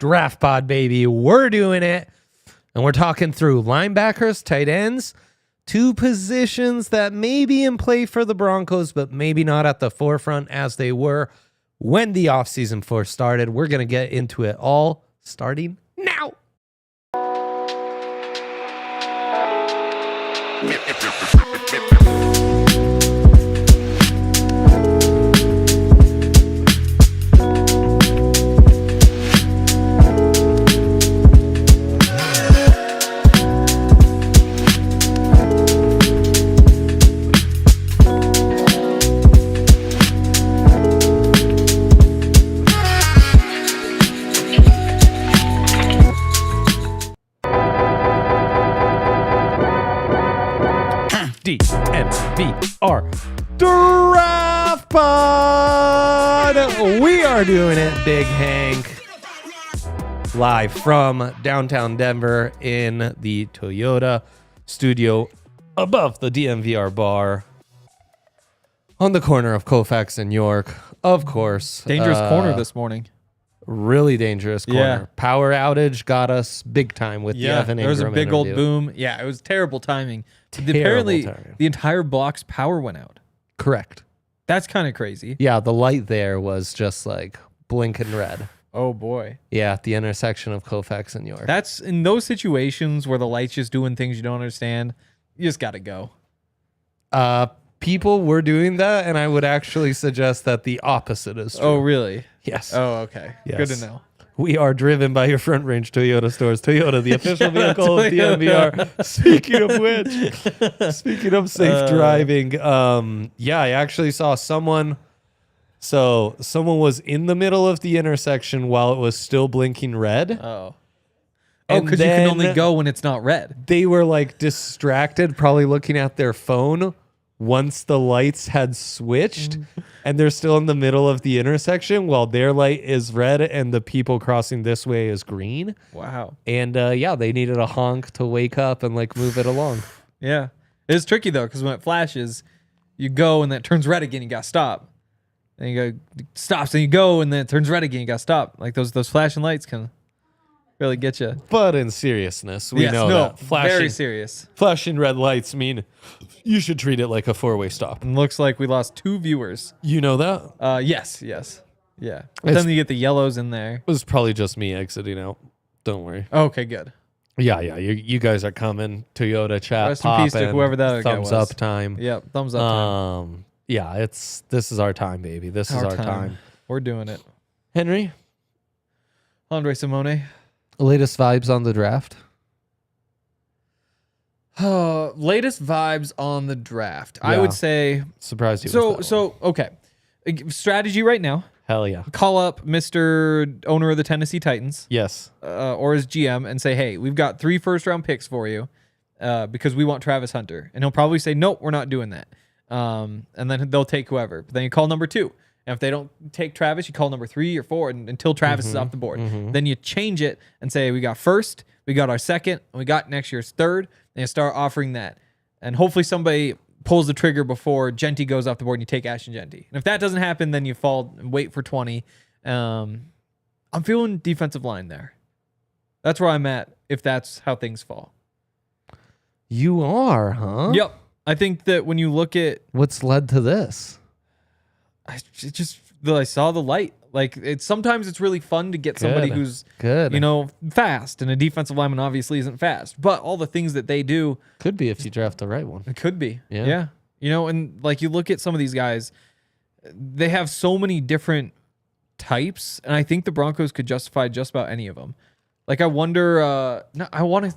Draft Pod, baby. We're doing it. And we're talking through linebackers, tight ends, two positions that may be in play for the Broncos, but maybe not at the forefront as they were when the offseason first started. We're going to get into it all starting now. DNVR Draft Pod. We are doing it, Big Hank. Live from downtown Denver in the Toyota studio above the DNVR bar on the corner of Colfax and York. Of course. Dangerous corner this morning. Really dangerous corner. Yeah. Power outage got us big time with the Evan Engram there was a big interview. old boom. Yeah, it was terrible timing. Terrible Apparently, timing. the entire block's power went out. Correct. That's kind of crazy. Yeah, the light there was just like blinking red. Oh, boy. Yeah, at the intersection of Colfax and York. That's in those situations where the light's just doing things you don't understand. You just got to go. People were doing that, and I would actually suggest that the opposite is true. Oh, really? Yes. Oh, okay. Yes. Good to know. We are driven by your Front Range Toyota stores. Toyota, the official vehicle of DNVR. Speaking of which, speaking of safe driving, I actually saw someone. So someone was in the middle of the intersection while it was still blinking red. Oh, And because you can only then go when it's not red. They were like distracted, probably looking at their phone once the lights had switched, and they're still in the middle of the intersection while their light is red and the people crossing this way is green. Wow. And they needed a honk to wake up and like move it along. Yeah. It's tricky, though, because when it flashes, you go and then it turns red again, you got to stop. And you go, stops, and you go, and then it turns red again, you got to stop. Like those flashing lights can really get you. But in seriousness, we know that very serious. flashing red lights mean you should treat it like a four-way stop. And looks like we lost 2 viewers. You know that? Yes. Yeah. But then you get the yellows in there. It was probably just me exiting out. Don't worry. Okay, good. Yeah. You guys are coming. Toyota chat. Rest in peace to whoever that guy thumbs was. up time. Yep, thumbs up time. Yeah, this is our time, baby. This is our time. We're doing it. Henry, Andre Simone. latest vibes on the draft? Latest vibes on the draft. Yeah. I would say. Surprised you. So okay. Strategy right now. Hell yeah. Call up Mr. Owner of the Tennessee Titans. Yes. Or his GM and say, hey, we've got 3 first-round picks for you because we want Travis Hunter. And he'll probably say, nope, we're not doing that. And then they'll take whoever. But then you call number 2. And if they don't take Travis, you call number 3 or 4 until Travis is off the board. Then you change it and say, we got first, we got our second, and we got next year's third. And you start offering that. And hopefully somebody pulls the trigger before Genty goes off the board and you take Ashton Genty. And if that doesn't happen, then you fall and wait for 20. I'm feeling defensive line there. That's where I'm at if that's how things fall. You are, huh? Yep. I think that when you look at... What's led to this? I saw the light. Like sometimes it's really fun to get somebody who's good, fast, and a defensive lineman obviously isn't fast. But all the things that they do could be if you draft the right one. It could be, yeah. And like you look at some of these guys, they have so many different types, and I think the Broncos could justify just about any of them. Like I wonder,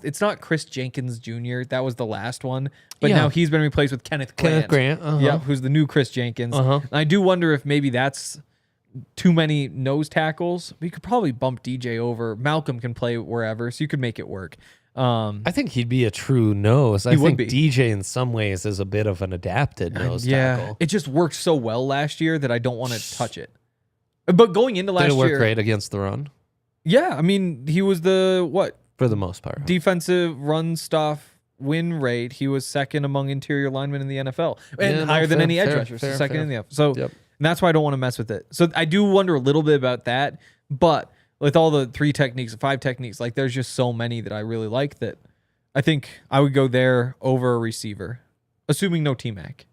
it's not Chris Jenkins Jr. That was the last one, but now he's been replaced with Kenneth Grant. Yeah, who's the new Chris Jenkins. And I do wonder if maybe that's too many nose tackles. We could probably bump DJ over. Malcolm can play wherever, so you could make it work. I think he'd be a true nose. I think DJ in some ways is a bit of an adapted nose tackle. It just worked so well last year that I don't want to touch it. But going into last year... Did it work great against the run? Yeah, I mean, he was for the most part. Defensive run stuff win rate. He was second among interior linemen in the NFL. And higher than any edge rushers. Second in the NFL. So and that's why I don't want to mess with it. So I do wonder a little bit about that. But with all the 3 techniques, 5 techniques, like there's just so many that I really like that I think I would go there over a receiver, assuming no T-Mac.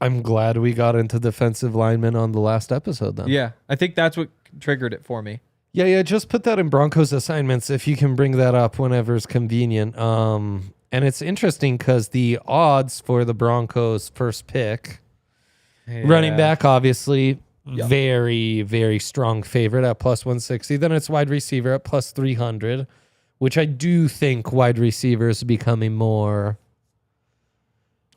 I'm glad we got into defensive linemen on the last episode then. Yeah, I think that's what triggered it for me. Yeah, just put that in Broncos assignments if you can bring that up whenever it's convenient. And it's interesting because the odds for the Broncos first pick, running back, obviously, very, very strong favorite at plus 160. Then it's wide receiver at plus 300, which I do think wide receivers becoming more...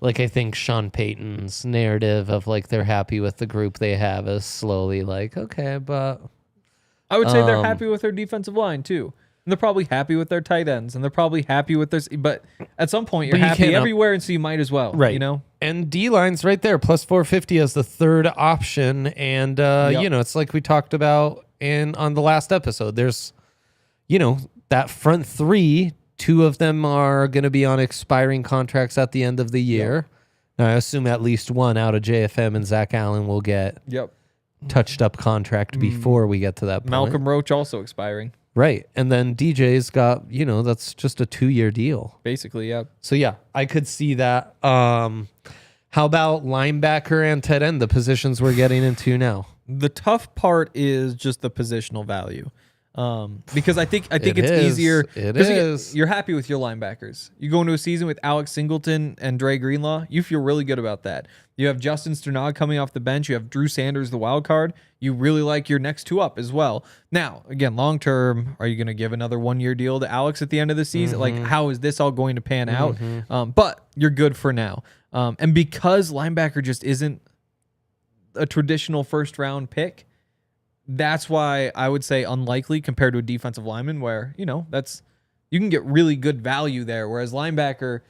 Like, I think Sean Payton's narrative of, like, they're happy with the group they have is slowly like, okay, but... I would say they're happy with their defensive line, too. And they're probably happy with their tight ends. And they're probably happy with their... But at some point, you're happy everywhere, and so you might as well. Right. You know? And D-line's right there, plus 450 as the third option. And, you know, it's like we talked about on the last episode. There's, you know, that front 3... 2 of them are going to be on expiring contracts at the end of the year. Now, I assume at least one out of JFM and Zach Allen will get touched up contract before we get to that point. Malcolm Roach also expiring. Right. And then DJ's got, you know, that's just a 2-year deal. Basically, yeah. So, yeah, I could see that. How about linebacker and tight end, the positions we're getting into now? The tough part is just the positional value. Because I think it's easier. It is. You're happy with your linebackers. You go into a season with Alex Singleton and Dre Greenlaw. You feel really good about that. You have Justin Sternad coming off the bench. You have Drew Sanders, the wild card. You really like your next 2 up as well. Now, again, long term, are you going to give another 1-year deal to Alex at the end of the season? Like, how is this all going to pan out? But you're good for now. And because linebacker just isn't a traditional first round pick, that's why I would say unlikely compared to a defensive lineman where, you know, you can get really good value there. Whereas linebacker,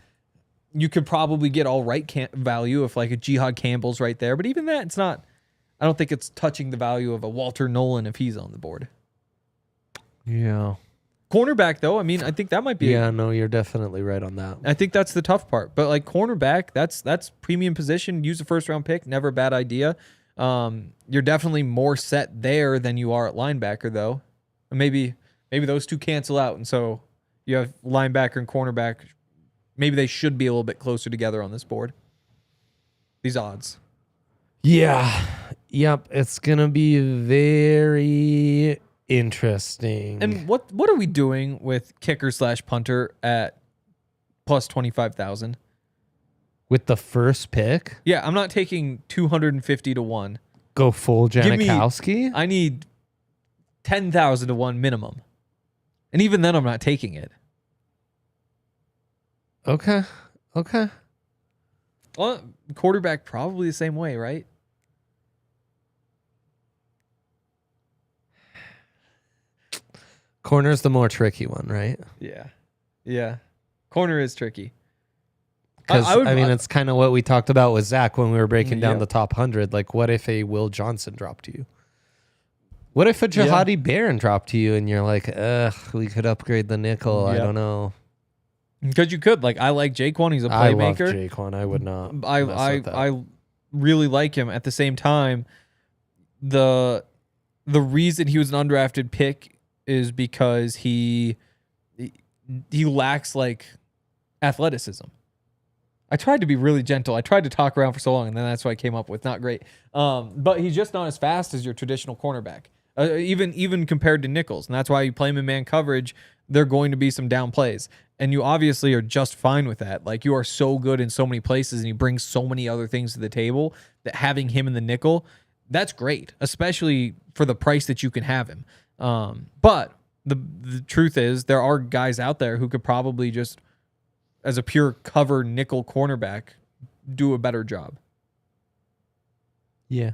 you could probably get all right value if like a Jihaad Campbell's right there. But even that, I don't think it's touching the value of a Walter Nolan if he's on the board. Yeah. Cornerback, though, I mean, I think that might be... Yeah, no, you're definitely right on that. I think that's the tough part. But like cornerback, that's premium position. Use a first-round pick. Never a bad idea. You're definitely more set there than you are at linebacker, though. And maybe those two cancel out, and so you have linebacker and cornerback. Maybe they should be a little bit closer together on this board. These odds. Yeah. Yep. It's gonna be very interesting. And what are we doing with kicker / punter at plus 25,000? With the first pick? Yeah, I'm not taking 250 to 1. Go full Janikowski? I need 10,000 to 1 minimum. And even then, I'm not taking it. Okay. Well, quarterback probably the same way, right? Corner's the more tricky one, right? Yeah. Corner is tricky. Because, I mean, it's kind of what we talked about with Zach when we were breaking down the top 100. Like, what if a Will Johnson dropped to you? What if a Jihaad Barron dropped to you and you're like, we could upgrade the nickel? I don't know. Because you could. Like, I like Jaquan. He's a playmaker. I love Jaquan. I would not. I really like him. At the same time, the reason he was an undrafted pick is because he lacks, like, athleticism. I tried to be really gentle. I tried to talk around for so long, and then that's what I came up with. Not great. But he's just not as fast as your traditional cornerback, even compared to nickels. And that's why you play him in man coverage. There are going to be some down plays. And you obviously are just fine with that. Like, you are so good in so many places, and he brings so many other things to the table that having him in the nickel, that's great, especially for the price that you can have him. But the truth is there are guys out there who could probably just, as a pure cover nickel cornerback, do a better job. Yeah.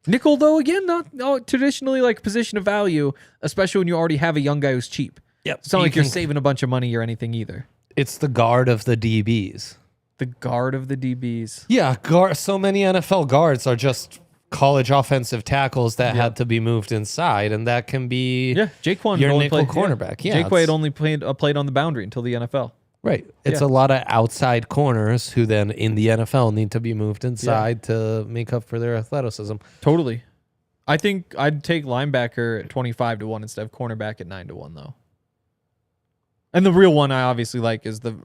Nickel, though, again, not traditionally like position of value, especially when you already have a young guy who's cheap. Yep. It's not like you're saving a bunch of money or anything either. It's the guard of the DBs. The guard of the DBs. Yeah, so many NFL guards are just college offensive tackles that had to be moved inside, and that can be Jaquan your nickel cornerback. Jaquan had only played on the boundary until the NFL. Right. It's a lot of outside corners who then in the NFL need to be moved inside to make up for their athleticism. Totally. I think I'd take linebacker at 25-1 instead of cornerback at 9-1 though. And the real one I obviously like is the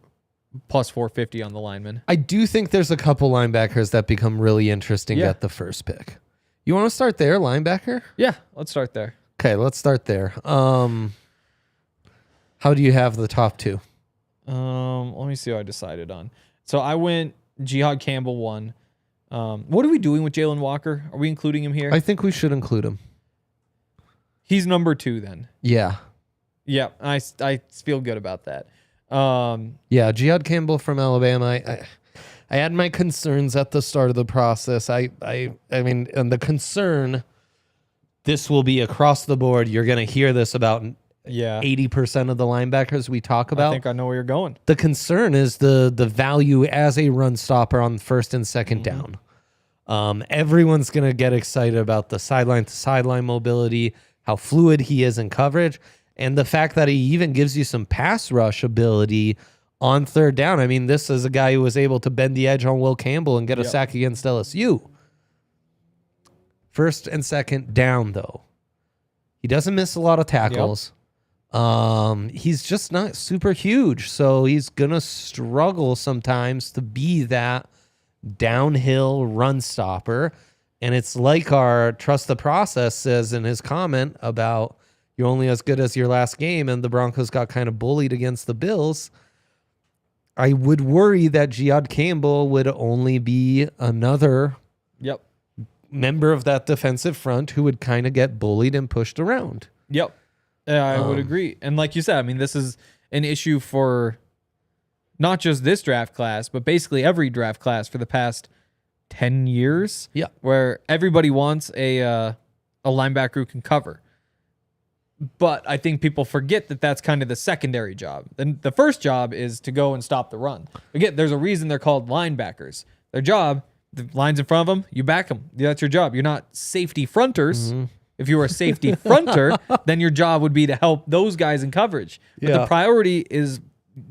plus 450 on the lineman. I do think there's a couple linebackers that become really interesting at the first pick. You want to start there, linebacker? Yeah, let's start there. Okay, let's start there. How do you have the top two? Let me see what I decided on. So I went Jihaad Campbell 1. What are we doing with Jalon Walker? Are we including him here? I think we should include him. He's number 2 then. Yeah. Yeah, I feel good about that. Yeah, Jihaad Campbell from Alabama. I had my concerns at the start of the process. I mean, and the concern, this will be across the board. You're going to hear this about 80% of the linebackers we talk about. I think I know where you're going. The concern is the value as a run stopper on first and second down. Everyone's going to get excited about the sideline to sideline mobility, how fluid he is in coverage, and the fact that he even gives you some pass rush ability on third down. I mean, this is a guy who was able to bend the edge on Will Campbell and get a sack against LSU. First and second down, though. He doesn't miss a lot of tackles. He's just not super huge, so he's going to struggle sometimes to be that downhill run stopper. And it's like our Trust the Process says in his comment about you're only as good as your last game, and the Broncos got kind of bullied against the Bills. I would worry that Jihaad Campbell would only be another member of that defensive front who would kind of get bullied and pushed around. Yep. Yeah, I would agree. And like you said, I mean, this is an issue for not just this draft class, but basically every draft class for the past 10 years. Yeah. Where everybody wants a linebacker who can cover. But I think people forget that that's kind of the secondary job. Then the first job is to go and stop the run. Again, there's a reason they're called linebackers. Their job, the line's in front of them, you back them. That's your job. You're not safety fronters. If you were a safety fronter, then your job would be to help those guys in coverage. But the priority is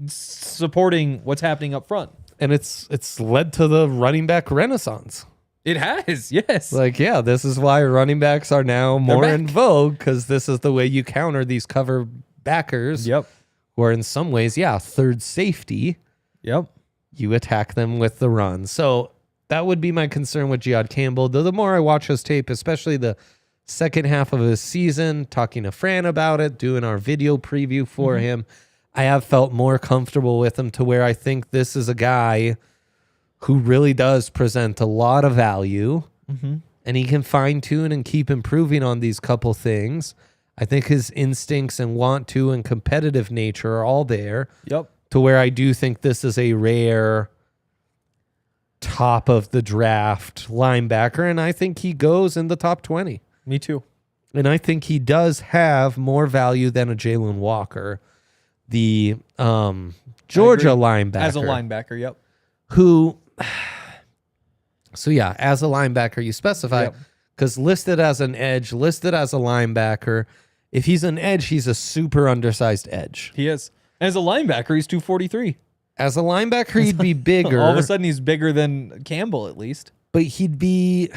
supporting what's happening up front. And it's led to the running back renaissance. It has, yes. This is why running backs are now more in vogue, because this is the way you counter these cover backers. Yep. Where in some ways, third safety. Yep. You attack them with the run. So that would be my concern with Jihaad Campbell. Though the more I watch his tape, especially the second half of his season, talking to Fran about it, doing our video preview for him, I have felt more comfortable with him to where I think this is a guy who really does present a lot of value, and he can fine-tune and keep improving on these couple things. I think his instincts and want to and competitive nature are all there. Yep. To where I do think this is a rare top of the draft linebacker, and I think he goes in the top 20. Me too. And I think he does have more value than a Jalon Walker, the Georgia linebacker. As a linebacker, yep. Who, so as a linebacker, you specify, because listed as an edge, listed as a linebacker. If he's an edge, he's a super undersized edge. He is. As a linebacker, he's 243. As a linebacker, he'd be bigger. All of a sudden, he's bigger than Campbell, at least. But he'd be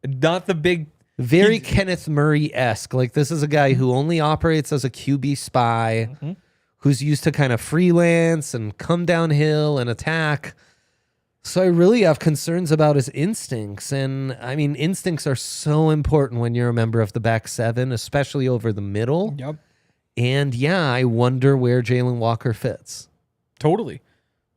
not the big... Very Kenneth Murray-esque. Like, this is a guy who only operates as a QB spy, who's used to kind of freelance and come downhill and attack. So I really have concerns about his instincts. And, I mean, instincts are so important when you're a member of the back seven, especially over the middle. Yep. And, I wonder where Jalon Walker fits. Totally.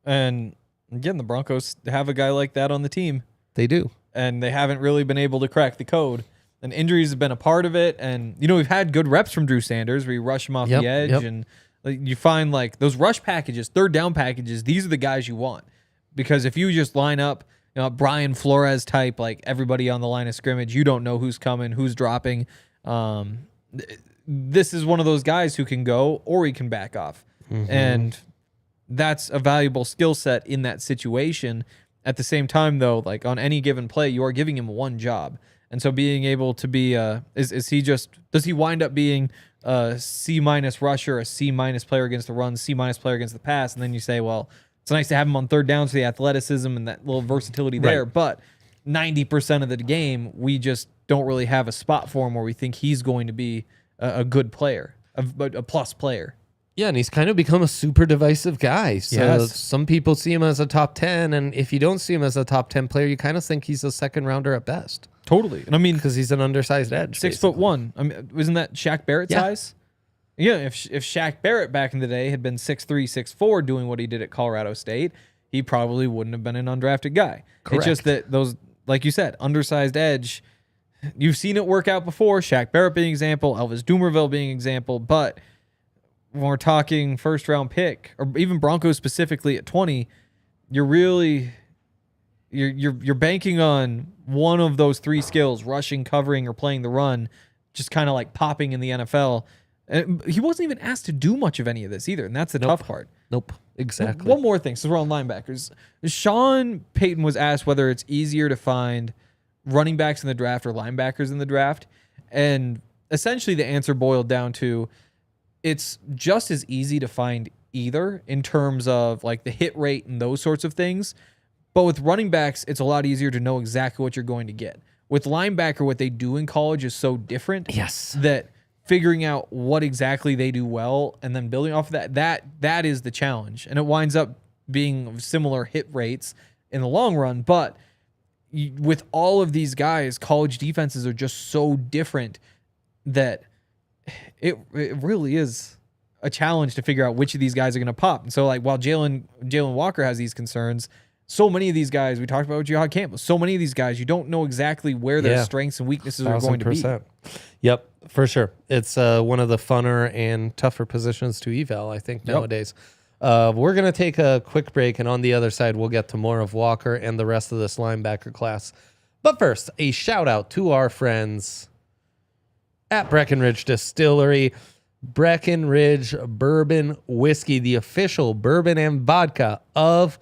And, again, the Broncos have a guy like that on the team. They do. And they haven't really been able to crack the code. And injuries have been a part of it. And, we've had good reps from Drew Sanders where you rush him off the edge. And you find, like, those rush packages, third down packages, these are the guys you want. Because if you just line up, Brian Flores type, like everybody on the line of scrimmage, you don't know who's coming, who's dropping. This is one of those guys who can go or he can back off. And that's a valuable skill set in that situation. At the same time, though, like on any given play, you are giving him one job. And so being able to be, does he wind up being a C- rusher, a C- player against the run, C- player against the pass? And then you say, well, it's nice to have him on third downs for the athleticism and that little versatility there. But 90% of the game, we just don't really have a spot for him where we think he's going to be a good player, a plus player. Yeah, and he's kind of become a super divisive guy. So Yes. some people see him as a top 10, and if you don't see him as a top 10 player, you kind of think he's a second rounder at best. Totally. And I mean, Because he's an undersized edge. 6'1". I mean, wasn't that Shaq Barrett Yeah. size? Yeah, if Shaq Barrett back in the day had been 6'3", 6'4", doing what he did at Colorado State, he probably wouldn't have been an undrafted guy. Correct. It's just that those, like you said, undersized edge, you've seen it work out before. Shaq Barrett being an example, Elvis Dumervil being an example, but when we're talking first round pick, or even Broncos specifically at 20, you're really you're banking on one of those three skills: rushing, covering, or playing the run, just kind of like popping in the NFL. And he wasn't even asked to do much of any of this either, and that's the tough part. Nope, exactly. One more thing, so we're on linebackers. Sean Payton was asked whether it's easier to find running backs in the draft or linebackers in the draft, and essentially the answer boiled down to it's just as easy to find either in terms of like the hit rate and those sorts of things. But with running backs, it's a lot easier to know exactly what you're going to get. With linebacker, what they do in college is so different. Yes. That figuring out what exactly they do well and then building off of that is the challenge. And it winds up being similar hit rates in the long run. But with all of these guys, college defenses are just so different that it really is a challenge to figure out which of these guys are going to pop. And so, like, while Jalon Walker has these concerns, so many of these guys, we talked about with Jihaad Campbell, so many of these guys, you don't know exactly where their strengths and weaknesses are going to be. Yep, for sure. It's one of the funner and tougher positions to eval, I think, nowadays. We're going to take a quick break, and on the other side, we'll get to more of Walker and the rest of this linebacker class. But first, a shout out to our friends at Breckenridge Distillery. Breckenridge Bourbon Whiskey, the official bourbon and vodka of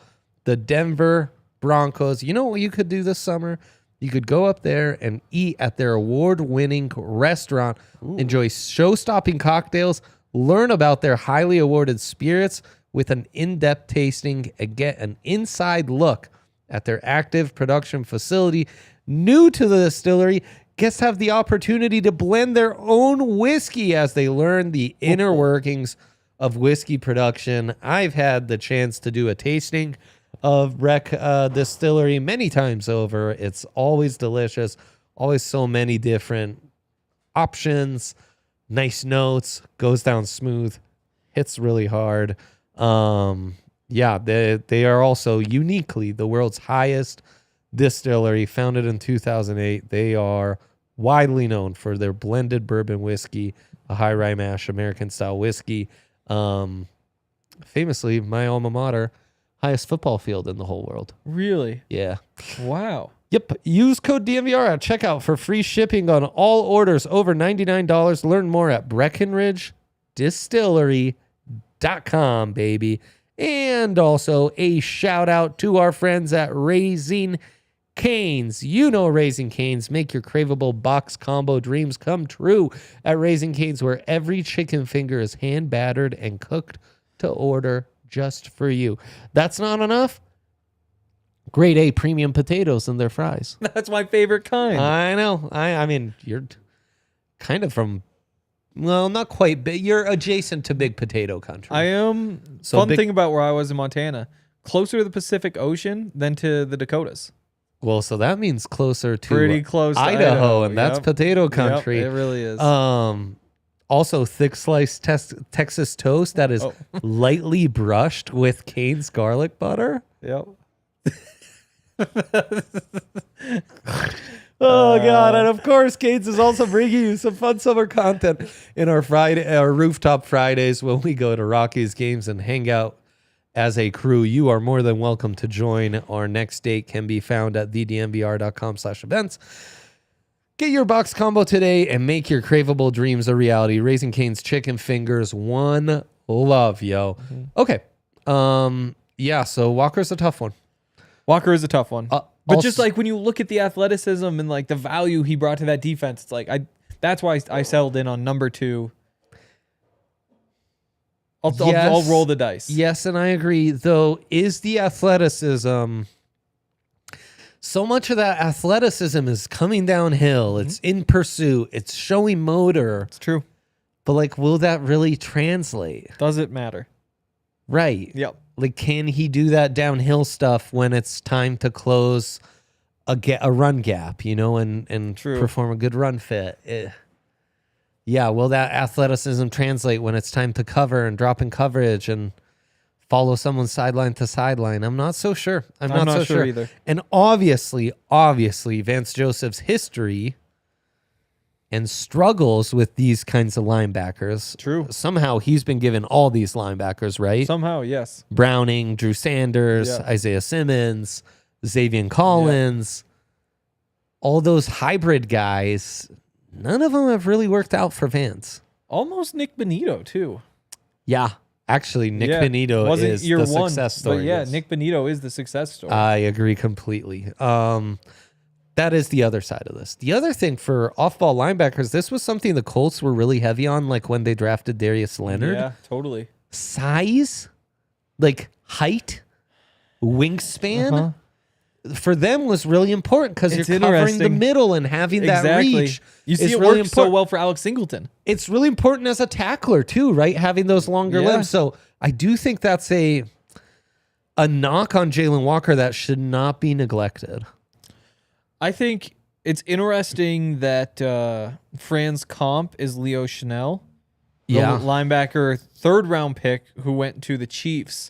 the Denver Broncos. You know what you could do this summer? You could go up there and eat at their award-winning restaurant, enjoy show-stopping cocktails, learn about their highly awarded spirits with an in-depth tasting, and get an inside look at their active production facility. New to the distillery, guests have the opportunity to blend their own whiskey as they learn the inner workings of whiskey production. I've had the chance to do a tasting of Breck Distillery many times over. It's always delicious, always so many different options, nice notes, goes down smooth, hits really hard. Yeah, they are also uniquely the world's highest distillery, founded in 2008. They are widely known for their blended bourbon whiskey, a high rye mash American style whiskey. Famously, my alma mater, highest football field in the whole world. Really? Yeah. Wow. Yep. Use code DMVR at checkout for free shipping on all orders over $99. Learn more at BreckenridgeDistillery.com, baby. And also a shout out to our friends at Raising Cane's. You know Raising Cane's. Make your craveable box combo dreams come true at Raising Cane's, where every chicken finger is hand battered and cooked to order just for you. That's not enough? Grade A premium potatoes in their fries. That's my favorite kind. I know. I mean, you're kind of from, well, not quite, but you're adjacent to big potato country. I am. So Fun thing about where I was in Montana, closer to the Pacific Ocean than to the Dakotas. Well, so that means closer to Pretty close to Idaho, and that's potato country. Yep, it really is. Also, thick sliced Texas toast that is lightly brushed with Cane's garlic butter. Yep. Oh God! And of course, Cane's is also bringing you some fun summer content in our rooftop Fridays when we go to Rockies games and hang out as a crew. You are more than welcome to join. Our next date can be found at thedmvr.com/events. Get your box combo today and make your craveable dreams a reality. Raising Cane's chicken fingers, one love, yo. Mm-hmm. Okay. Yeah. So Walker's a tough one. Walker is a tough one. But also, just like when you look at the athleticism and like the value he brought to that defense, it's like that's why I settled in on number 2. I'll roll the dice. Yes, and I agree. Though, is the athleticism So much of that athleticism is coming downhill. It's in pursuit. It's showing motor. It's true. But, like, will that really translate? Does it matter? Right. Yep. Like, can he do that downhill stuff when it's time to close a run gap, and True. perform a good run fit? Yeah, will that athleticism translate when it's time to cover and drop in coverage and follow someone sideline to sideline? I'm not so sure. I'm not so sure either. And obviously, Vance Joseph's history and struggles with these kinds of linebackers. True. Somehow he's been given all these linebackers, right? Somehow, yes. Browning, Drew Sanders, Yeah. Isaiah Simmons, Xavier Collins, all those hybrid guys. None of them have really worked out for Vance. Almost Nick Benito, too. Yeah. Actually, Nick Benito Wasn't is year the one, success story. But yeah, yes. Nick Benito is the success story. I agree completely. That is the other side of this. The other thing for off-ball linebackers, this was something the Colts were really heavy on, like when they drafted Darius Leonard. Yeah, totally. Size, like height, wingspan, for them was really important because It's you're covering the interesting. middle and having that reach. You see is it really works so important. well for Alex Singleton. It's really important as a tackler too, right? Having those longer Yeah. limbs. So I do think that's a knock on Jalen Walker that should not be neglected. I think it's interesting that Fran's comp is Leo Chanel, the Yeah. linebacker, 3rd-round pick who went to the Chiefs.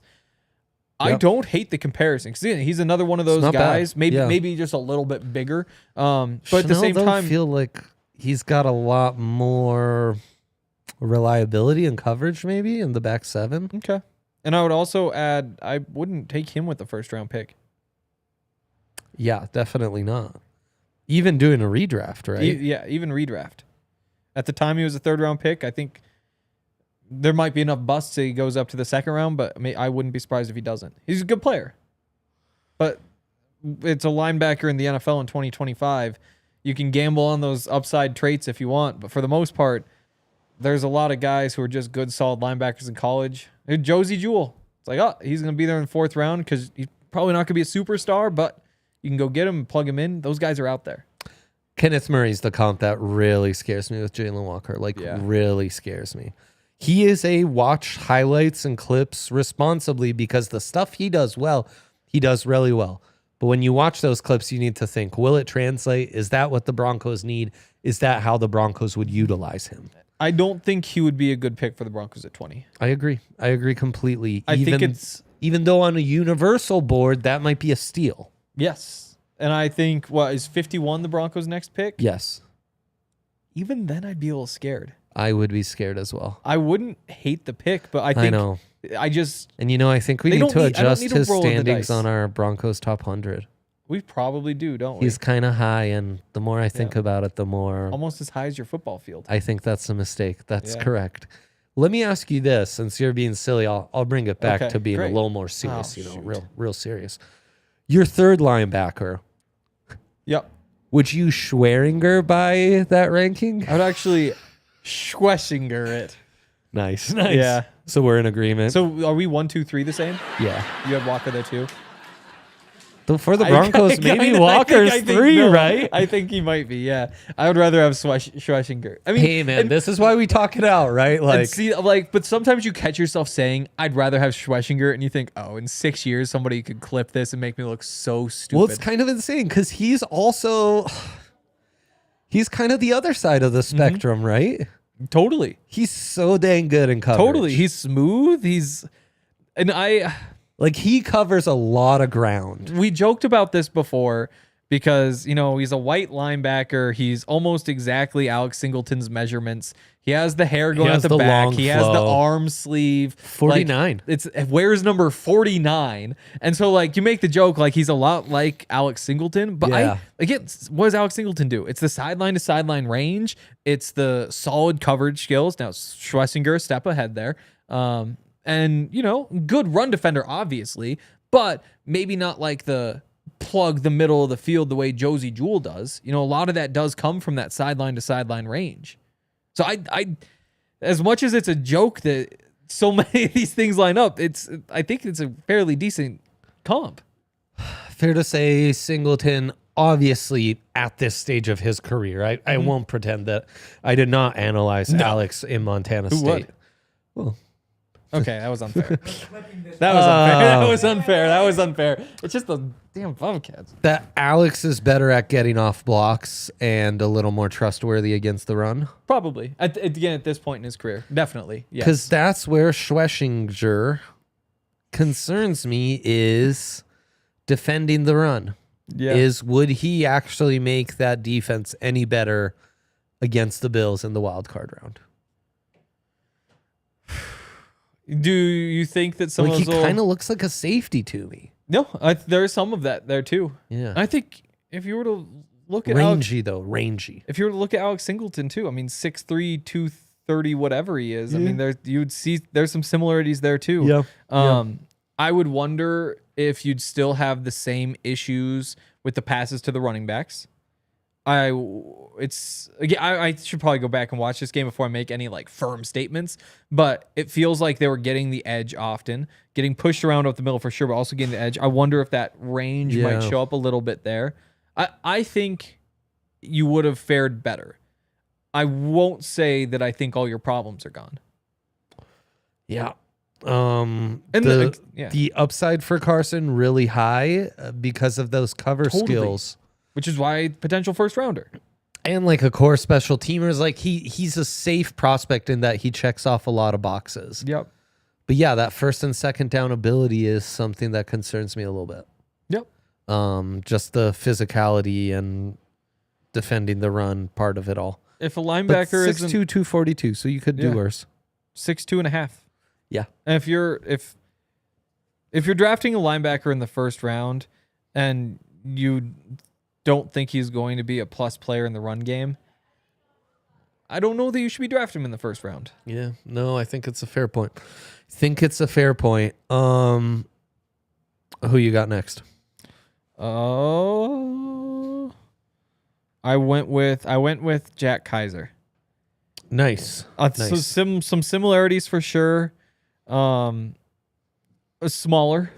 I Yep. don't hate the comparison because he's another one of those not bad. guys. Maybe Yeah. maybe just a little bit bigger, but at the Chanel, same though, time, feel like he's got a lot more reliability and coverage maybe in the back seven. okay. And I would also add, I wouldn't take him with the 1st-round pick. Yeah, definitely not. Even doing a redraft, right? Even redraft. At the time he was a 3rd-round pick, I think there might be enough busts that he goes up to the 2nd round, but I wouldn't be surprised if he doesn't. He's a good player. But it's a linebacker in the NFL in 2025. You can gamble on those upside traits if you want, but for the most part, there's a lot of guys who are just good, solid linebackers in college. Josie Jewell. It's like, oh, he's going to be there in the 4th round because he's probably not going to be a superstar, but you can go get him and plug him in. Those guys are out there. Kenneth Murray's the comp that really scares me with Jalen Walker. Really scares me. He is a watch highlights and clips responsibly because the stuff he does well, he does really well. But when you watch those clips, you need to think, will it translate? Is that what the Broncos need? Is that how the Broncos would utilize him? I don't think he would be a good pick for the Broncos at 20. I agree. I agree completely. I think it's... Even though on a universal board, that might be a steal. Yes. And I think, is 51 the Broncos' next pick? Yes. Even then, I'd be a little scared. I would be scared as well. I wouldn't hate the pick, but I think... I know. I just... And I think we They need don't to need- I don't adjust need to his roll the standings dice. on our Broncos top 100. We probably do, don't we? He's kind of high, and the more I think about it, the more Almost as high as your football field. I think that's a mistake. That's Yeah. correct. Let me ask you this, since you're being silly, I'll bring it back Okay, to being great. a little more serious, shoot. real serious. Your 3rd linebacker, Yep. would you Schweringer by that ranking? I would actually Schwesinger it. Nice. Yeah. So we're in agreement. So are we 1, 2, 3 the same? yeah. You had Walker there too? Though for the Broncos, maybe Walker's I think 3, no. right? I think he might be, yeah. I would rather have Schwesinger. I mean, Hey, man, this is why we talk it out, right? but sometimes you catch yourself saying, I'd rather have Schwesinger, and you think, oh, in 6 years, somebody could clip this and make me look so stupid. well, it's kind of insane because he's kind of the other side of the spectrum, right? Totally. He's so dang good in coverage. Totally. He's smooth. Like, he covers a lot of ground. We joked about this before because, he's a white linebacker. He's almost exactly Alex Singleton's measurements. He has the hair going has at the back. long He has the flow. arm sleeve. 49. Where's number 49? And so, you make the joke he's a lot like Alex Singleton. But Yeah. what does Alex Singleton do? It's the sideline to sideline range. It's the solid coverage skills. Now, Schwesinger, a step ahead there. And, good run defender, obviously, but maybe not like the plug the middle of the field the way Josie Jewell does. A lot of that does come from that sideline to sideline range. So I as much as it's a joke that so many of these things line up, I think it's a fairly decent comp. fair to say Singleton, obviously at this stage of his career, I won't pretend that I did not analyze Alex in Montana State. Would? Well, Okay, that was unfair. That was unfair. It's just the damn Bobcats. that Alex is better at getting off blocks and a little more trustworthy against the run. Probably. Again, at this point in his career. Definitely. Yes. Because that's where Schwesinger concerns me, is defending the run. Yeah. Is would he actually make that defense any better against the Bills in the wild card round? Do you think that some Like, of he those kind of looks like a safety to me. No, there's some of that there too. Yeah. I think if you were to look at Rangy, though. Rangy. if you were to look at Alex Singleton too, I mean 6'3", 230, whatever he is. I mean, you'd see there's some similarities there too. Yeah. I would wonder if you'd still have the same issues with the passes to the running backs. I should probably go back and watch this game before I make any like firm statements, but it feels like they were getting the edge often, getting pushed around up the middle for sure, but also getting the edge. I wonder if that range might show up a little bit there. I think you would have fared better. I won't say that I think all your problems are gone. Yeah. And the upside for Carson really high because of those cover skills. Which is why potential first rounder. And like a core special teamers, like he's a safe prospect in that he checks off a lot of boxes. Yep. But yeah, that first and second down ability is something that concerns me a little bit. Yep. Just the physicality and defending the run part of it all. If a linebacker is 6'2", 242, so you could do worse. 6'2.5". Yeah. And if you're drafting a linebacker in the first round and you don't think he's going to be a plus player in the run game, I don't know that you should be drafting him in the first round. Yeah. No, I think it's a fair point. Who you got next? Oh, I went with Jack Kaiser. Nice. So some similarities for sure. Smaller,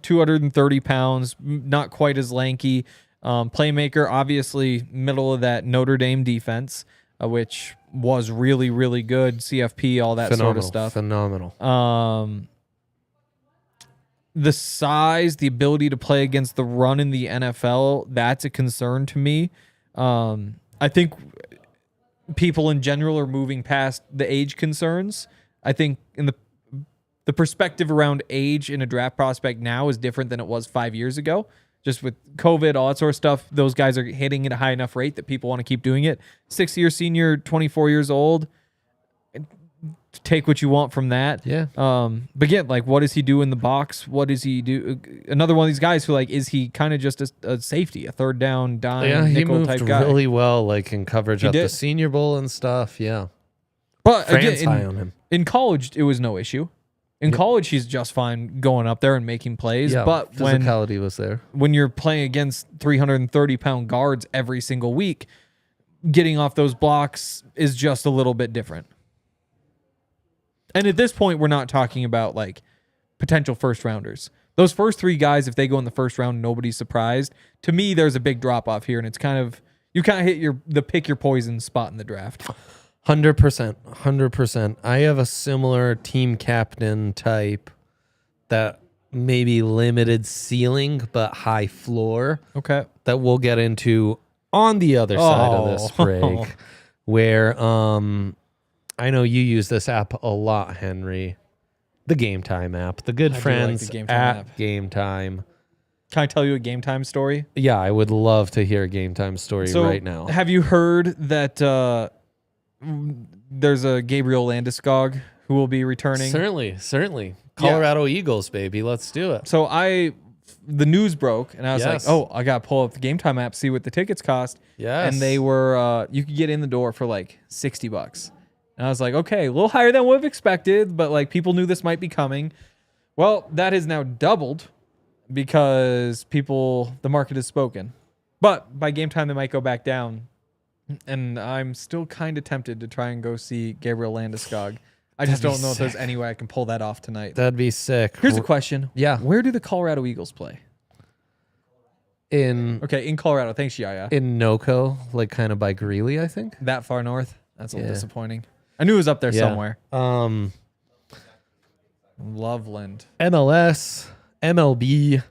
230 pounds, not quite as lanky. Playmaker, obviously middle of that Notre Dame defense, which was really, really good. CFP, all that sort of stuff. Phenomenal. The size, the ability to play against the run in the NFL, that's a concern to me. I think people in general are moving past the age concerns. I think in the perspective around age in a draft prospect now is different than it was 5 years ago. Just with COVID, all that sort of stuff, those guys are hitting at a high enough rate that people want to keep doing it. 6-year senior, 24 years old. Take what you want from that. Yeah. But again, like, what does he do in the box? What does he do? Another one of these guys who, like, is he kind of just a safety, a third down, dime, nickel type guy? He moved really well, like in coverage at the Senior Bowl and stuff. Yeah. But France again, high on him. In college, it was no issue. In college, he's just fine going up there and making plays. Yeah, but physicality was there. When you're playing against 330-pound guards every single week, getting off those blocks is just a little bit different. And at this point, we're not talking about like potential first rounders. Those first three guys, if they go in the first round, nobody's surprised. To me, there's a big drop off here, and it's you kind of hit the pick your poison spot in the draft. 100%. I have a similar team captain type that maybe limited ceiling but high floor. Okay. That we'll get into on the other side of this break, where I know you use this app a lot, Henry. The Game Time app. The good friends like the Game Time app. Game Time. Can I tell you a Game Time story? Yeah, I would love to hear a Game Time story right now. Have you heard that there's a Gabriel Landeskog who will be returning? Certainly. Colorado Eagles, baby. Let's do it. So the news broke, and I was like, oh, I got to pull up the Game Time app, see what the tickets cost. Yes. And they were, you could get in the door for like $60. And I was like, okay, a little higher than what we've expected, but like people knew this might be coming. Well, that has now doubled because the market has spoken. But by game time, they might go back down. And I'm still kind of tempted to try and go see Gabriel Landeskog. I just don't know if there's any way I can pull that off tonight. That'd be sick. Here's a question. Yeah. Where do the Colorado Eagles play? Okay, in Colorado. Thanks, Yaya. in NoCo, like kind of by Greeley, I think. That far north? That's a little Yeah. disappointing. I knew it was up there Yeah. somewhere. Um, Loveland. MLS, MLB,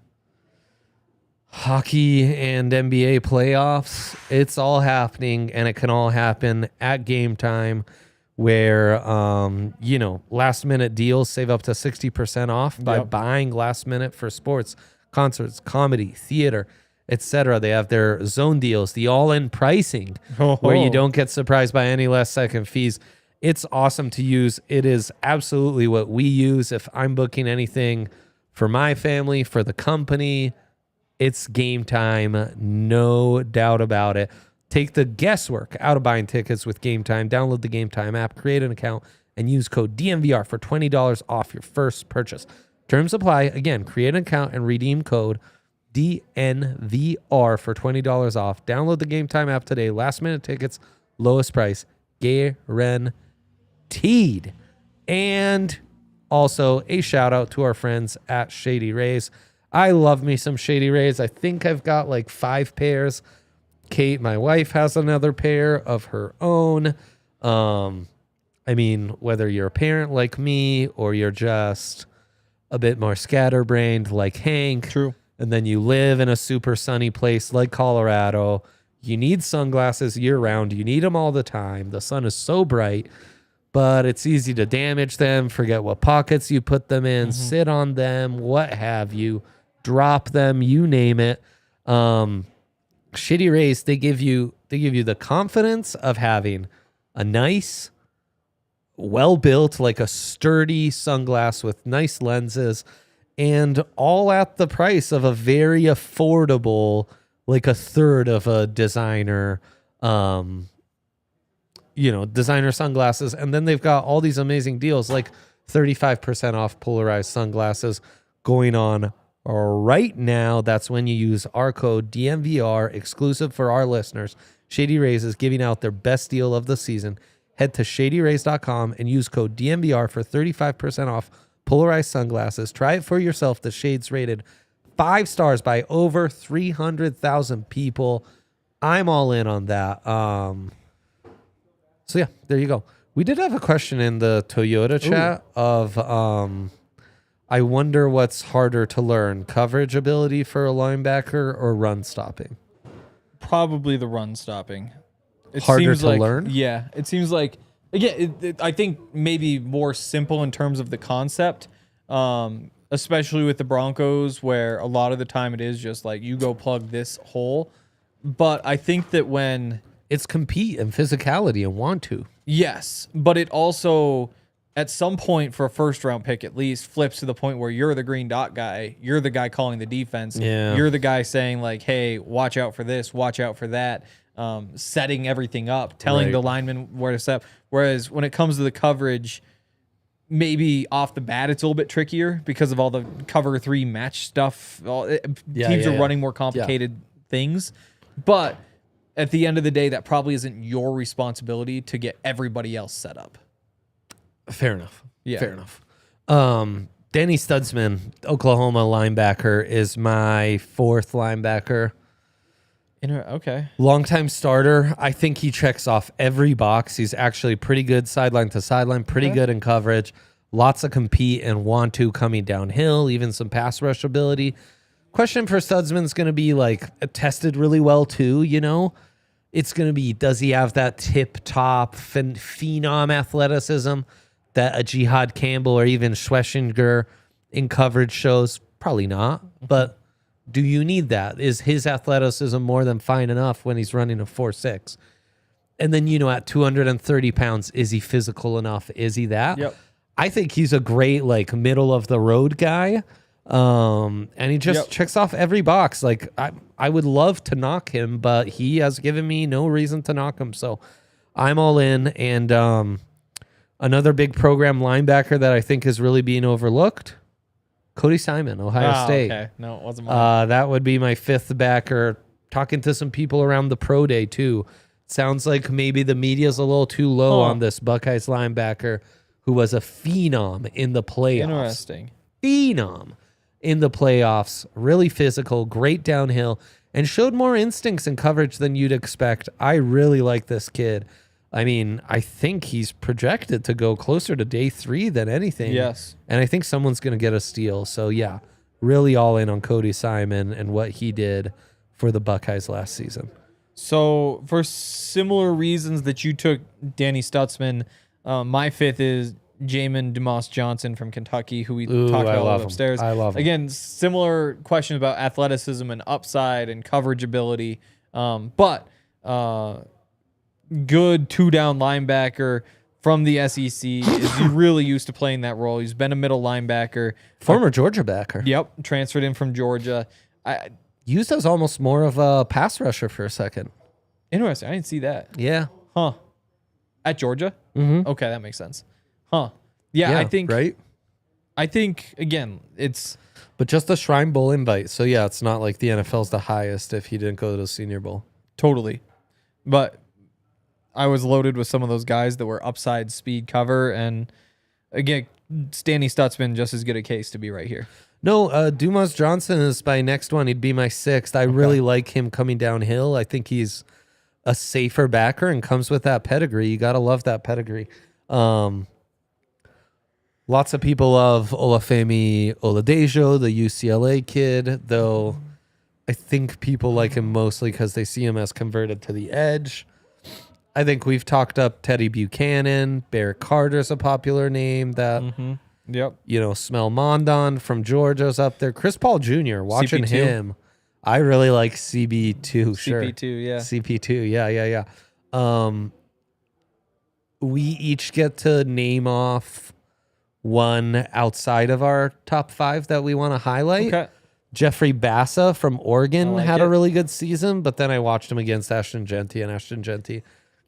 hockey, and NBA playoffs. It's all happening, and it can all happen at game time where, last minute deals save up to 60% off by Yep. buying last minute for sports, concerts, comedy, theater, etc. They have their zone deals, the all-in pricing, where you don't get surprised by any last second fees. It's awesome to use. It is absolutely what we use. If I'm booking anything for my family, for the company, it's game time, no doubt about it. Take the guesswork out of buying tickets with Game Time. Download the Game Time app, create an account, and use code DNVR for $20 off your first purchase. Terms apply. Again, create an account and redeem code DNVR for $20 off. Download the Game Time app today. Last minute tickets, lowest price, guaranteed. And also a shout out to our friends at Shady Rays. I love me some Shady Rays. I think I've got like 5 pairs. Kate, my wife, has another pair of her own. Whether you're a parent like me or you're just a bit more scatterbrained like Hank. True. And then you live in a super sunny place like Colorado. You need sunglasses year round. You need them all the time. The sun is so bright, but it's easy to damage them, forget what pockets you put them in, sit on them, what have you, drop them, you name it. Shitty Rays, they give you the confidence of having a nice, well-built, like a sturdy sunglass with nice lenses, and all at the price of a very affordable, like a third of a designer, designer sunglasses. And then they've got all these amazing deals, like 35% off polarized sunglasses going on right now. That's when you use our code DNVR, exclusive for our listeners. Shady Rays is giving out their best deal of the season. Head to shadyrays.com and use code DNVR for 35% off polarized sunglasses. Try it for yourself. The shade's rated 5 stars by over 300,000 people. I'm all in on that. So yeah, there you go. We did have a question in the Toyota chat of I wonder what's harder to learn, coverage ability for a linebacker or run stopping? Probably the run stopping. It Harder seems to like, learn? Yeah, it seems like, again, I think maybe more simple in terms of the concept, especially with the Broncos, where a lot of the time it is just like you go plug this hole. But I think that when... It's compete and physicality and want to. Yes, but it also, at some point for a first-round pick at least, flips to the point where you're the green dot guy. You're the guy calling the defense. Yeah. You're the guy saying, like, hey, watch out for this, watch out for that, setting everything up, telling the lineman where to set. Whereas when it comes to the coverage, maybe off the bat it's a little bit trickier because of all the cover 3 match stuff. Teams are running more complicated things. But at the end of the day, that probably isn't your responsibility to get everybody else set up. Fair enough. Yeah. Fair enough. Danny Studsman, Oklahoma linebacker, is my 4th linebacker. Okay. Longtime starter. I think he checks off every box. He's actually pretty good sideline to sideline, pretty good in coverage. Lots of compete and want to coming downhill, even some pass rush ability. Question for Studsman is going to be like tested really well too, It's going to be, does he have that tip-top phenom athleticism that a Jihaad Campbell or even Schwesinger in coverage shows? Probably not. But do you need that? Is his athleticism more than fine enough when he's running a 4.6? And then, at 230 pounds, is he physical enough? Is he that? Yep. I think he's a great, middle-of-the-road guy. And he just checks off every box. Like I would love to knock him, but he has given me no reason to knock him. So I'm all in. And another big program linebacker that I think is really being overlooked, Cody Simon, Ohio State. Okay. No, it wasn't mine. That would be my 5th backer. Talking to some people around the pro day too. Sounds like maybe the media's a little too low on this Buckeyes linebacker who was a phenom in the playoffs. Interesting. Phenom in the playoffs, really physical, great downhill, and showed more instincts and coverage than you'd expect. I really like this kid. I mean, I think he's projected to go closer to day 3 than anything. Yes. And I think someone's going to get a steal. So, yeah, really all in on Cody Simon and what he did for the Buckeyes last season. So, for similar reasons that you took Danny Stutzman, my 5th is Jamin DeMoss Johnson from Kentucky, who we talked about upstairs. I love him. Again, similar questions about athleticism and upside and coverage ability, but good 2-down linebacker from the SEC. Is really used to playing that role. He's been a middle linebacker. Former Georgia backer. Yep, transferred in from Georgia. Used as almost more of a pass rusher for a second. Interesting. I didn't see that. Yeah. Huh. At Georgia? Mm-hmm. Okay, that makes sense. Huh. Yeah, I think right. I think again, it's But just a Shrine Bowl invite. So yeah, it's not like the NFL's the highest if he didn't go to the Senior Bowl. totally. But I was loaded with some of those guys that were upside speed cover, and again, Danny Stutzman just as good a case to be right here. No, Dumas Johnson is my next one. He'd be my 6th. I really like him coming downhill. I think he's a safer backer and comes with that pedigree. You got to love that pedigree. Lots of people love Olafemi Oladejo, the UCLA kid, though I think people like him mostly because they see him as converted to the edge. I think we've talked up Teddy Buchanan. Bear Carter's a popular name that... Yep. You know, Smell Mondon from Georgia's up there. Chris Paul Jr., watching CP2. him. I really like CB2, sure. CP2, yeah. CP2, yeah. We each get to name off one outside of our top 5 that we want to highlight. Okay. Jeffrey Bassa from Oregon had it. a really good season, but then I watched him against Ashton Genty, and Ashton Genty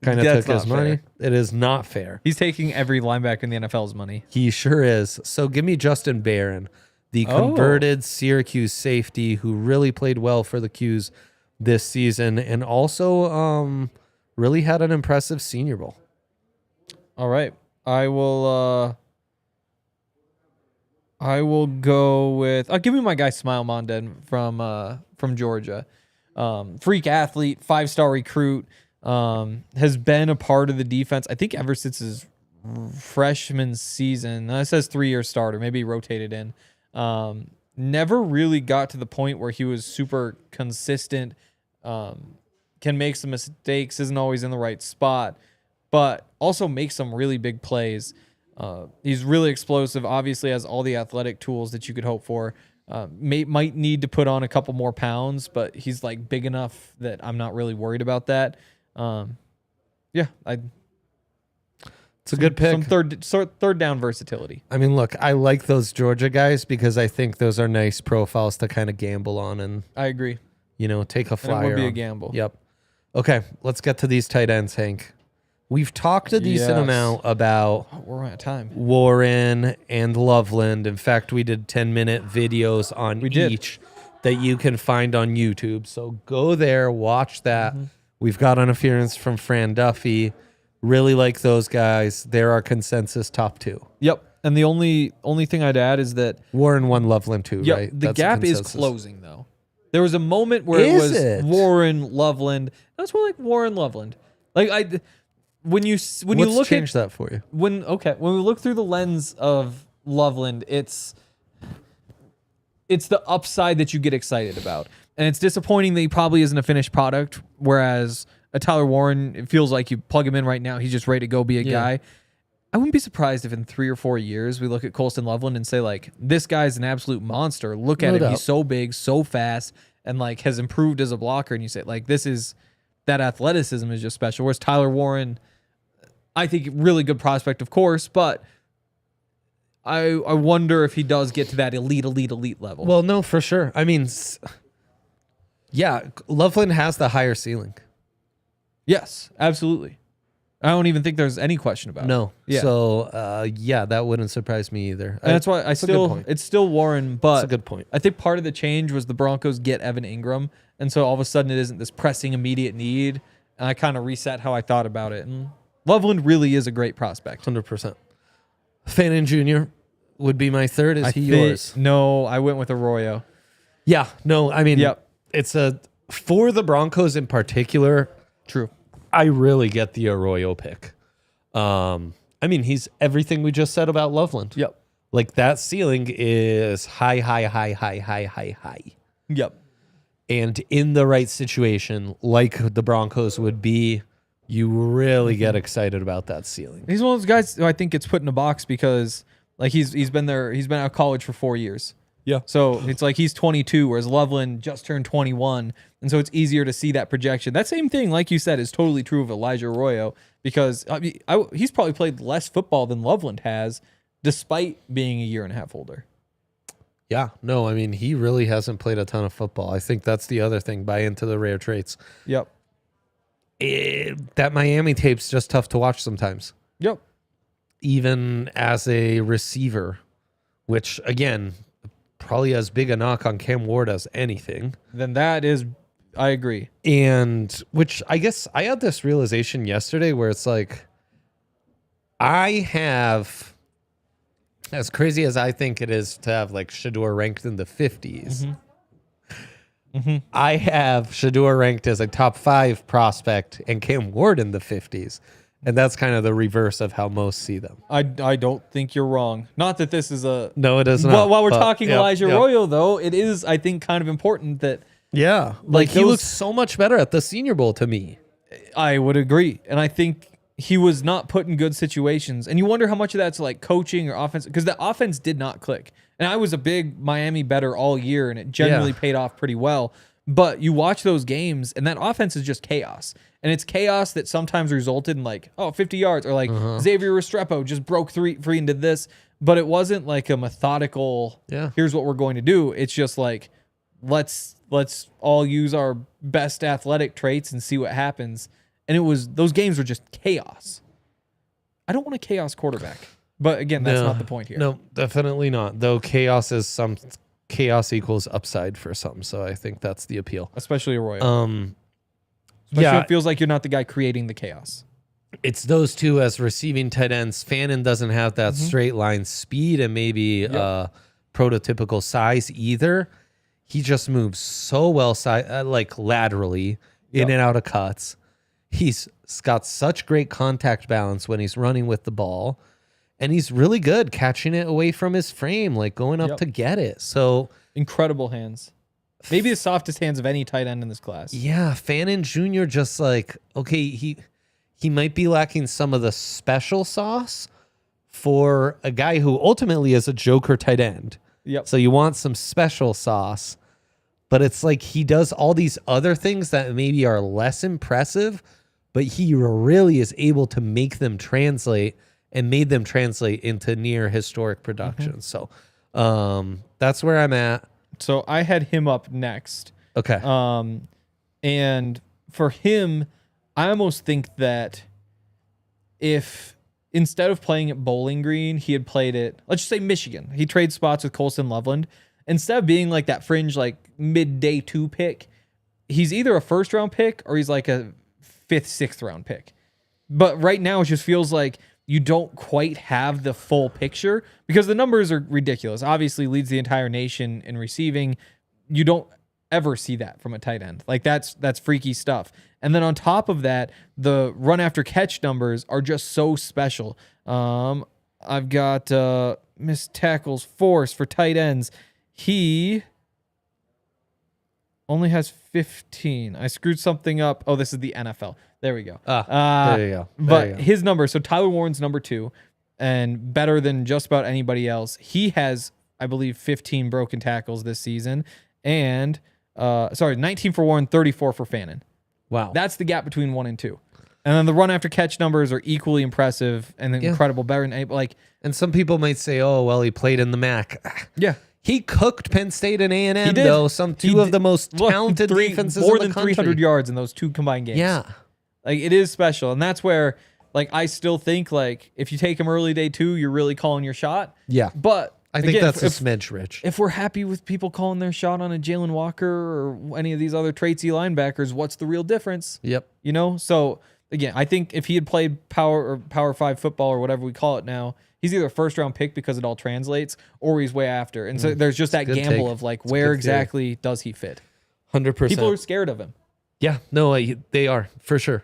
kind of That's took his not money. fair. It is not fair. He's taking every linebacker in the NFL's money. He sure is. So give me Justin Barron, the converted Syracuse safety who really played well for the Qs this season and also really had an impressive Senior Bowl. All right. I will go with... I'll give me my guy Smile Mondon from Georgia. Freak athlete, 5-star recruit. Has been a part of the defense, I think, ever since his freshman season. It says 3-year starter. Maybe he rotated in. Never really got to the point where he was super consistent. Can make some mistakes, isn't always in the right spot, but also makes some really big plays. He's really explosive, obviously has all the athletic tools that you could hope for. Might need to put on a couple more pounds, but he's like big enough that I'm not really worried about that. It's a good pick. Some third down versatility. I mean, look, I like those Georgia guys because I think those are nice profiles to kind of gamble on and, I agree. you know, take a flyer. It would be a on. gamble. Yep. Okay, let's get to these tight ends, Hank. We've talked a decent amount about We're out of time. Warren and Loveland. In fact, we did 10-minute videos on each that you can find on YouTube. So go there, watch that. We've got an appearance from Fran Duffy. Really like those guys. They're our consensus top 2. Yep. And the only thing I'd add is that Warren 1, Loveland 2, right? The gap is closing, though. There was a moment where Is it it? was Warren, Loveland. That's more like Warren, Loveland. Like when you look change that for you. when we look through the lens of Loveland, it's the upside that you get excited about. And it's disappointing that he probably isn't a finished product, whereas a Tyler Warren, it feels like you plug him in right now, he's just ready to go be a guy. I wouldn't be surprised if in 3 or 4 years we look at Colston Loveland and say, like, this guy's an absolute monster. Look at him. He's so big, so fast, and like has improved as a blocker. And you say, like, that athleticism is just special. Whereas Tyler Warren, I think really good prospect, of course, but I wonder if he does get to that elite level. Well, no, for sure. I mean, yeah, Loveland has the higher ceiling. Yes, absolutely. I don't even think there's any question about it. No. Yeah. So, that wouldn't surprise me either. And that's why it's still Warren, but that's a good point. I think part of the change was the Broncos get Evan Engram, and so all of a sudden it isn't this pressing immediate need, and I kind of reset how I thought about it. And Loveland really is a great prospect. 100%. Fannin Jr. would be my third. Is he yours? No, I went with Arroyo. Yeah. No, I mean, Yep. it's a For the Broncos in particular, True. I really get the Arroyo pick. I mean, he's everything we just said about Loveland. Yep. Like that ceiling is high. Yep. And in the right situation, like the Broncos would be, you really get excited about that ceiling. He's one of those guys who I think gets put in a box because like he's been there. He's been out of college for 4 years. Yeah. So it's like he's 22, whereas Loveland just turned 21. And so it's easier to see that projection. That same thing, like you said, is totally true of Elijah Arroyo because he's probably played less football than Loveland has, despite being a year and a half older. Yeah. No, I mean, he really hasn't played a ton of football. I think that's the other thing. Buy into the rare traits. Yep. That Miami tape's just tough to watch sometimes. Yep. Even as a receiver, which, again, probably as big a knock on Cam Ward as anything. Then that is, I agree. And which I guess I had this realization yesterday where it's like, I have, as crazy as I think it is to have like Shador ranked in the 50s, I have Shador ranked as a top 5 prospect and Cam Ward in the 50s. And that's kind of the reverse of how most see them. I don't think you're wrong. Not that this is a... No, it is not. While we're talking Elijah yep. Arroyo, though, it is, I think, kind of important that... Yeah. Like he looks so much better at the Senior Bowl to me. I would agree. And I think he was not put in good situations. And you wonder how much of that's like coaching or offense, because the offense did not click. And I was a big Miami bettor all year, and it generally paid off pretty well. But you watch those games, and that offense is just chaos. And it's chaos that sometimes resulted in like, 50 yards, or like Xavier Restrepo just broke free and did this. But it wasn't like a methodical, here's what we're going to do. It's just like, let's all use our best athletic traits and see what happens. And those games were just chaos. I don't want a chaos quarterback. But again, that's not the point here. No, definitely not. Though chaos equals upside for some. So I think that's the appeal. Especially Arroyo. Especially it feels like you're not the guy creating the chaos. It's those two as receiving tight ends. Fannin doesn't have that straight line speed and maybe prototypical size either. He just moves so well like laterally in and out of cuts. He's got such great contact balance when he's running with the ball. And he's really good catching it away from his frame, like going up to get it. So incredible hands. Maybe the softest hands of any tight end in this class. Yeah, Fannin Jr. just like, okay, he might be lacking some of the special sauce for a guy who ultimately is a joker tight end. Yep. So you want some special sauce, but it's like he does all these other things that maybe are less impressive, but he really is able to make them translate and made them translate into near historic production. So that's where I'm at. So I had him up next. Okay. And for him, I almost think that if instead of playing at Bowling Green, he had played at, let's just say Michigan. He traded spots with Colson Loveland. Instead of being like that fringe, like mid-day 2 pick, he's either a first-round pick or he's like a 5th, 6th round pick. But right now, it just feels like you don't quite have the full picture because the numbers are ridiculous. Obviously leads the entire nation in receiving. You don't ever see that from a tight end. Like that's freaky stuff. And then on top of that, the run after catch numbers are just so special. I've got missed tackles forced for tight ends. He only has 15. I screwed something up. Oh, this is the NFL. There we go. There you go. But his number, so Tyler Warren's number 2 and better than just about anybody else. He has, I believe, 15 broken tackles this season. And, 19 for Warren, 34 for Fannin. Wow. That's the gap between 1 and 2. And then the run after catch numbers are equally impressive and incredible. Better than like. And some people might say, oh, well, he played in the MAC. Yeah. He cooked Penn State and A&M, though. Two of the most talented defenses more in the than country. 300 yards in those 2 combined games. Yeah. Like, it is special. And that's where, like, I still think, like, if you take him early day 2, you're really calling your shot. Yeah. But I think that's a smidge, Rich. If we're happy with people calling their shot on a Jalen Walker or any of these other traitsy linebackers, what's the real difference? Yep. You know? So, again, I think if he had played Power 5 football or whatever we call it now, he's either a first-round pick because it all translates or he's way after. And so there's just that gamble of, like, where exactly does he fit? 100%. People are scared of him. Yeah, no, they are for sure.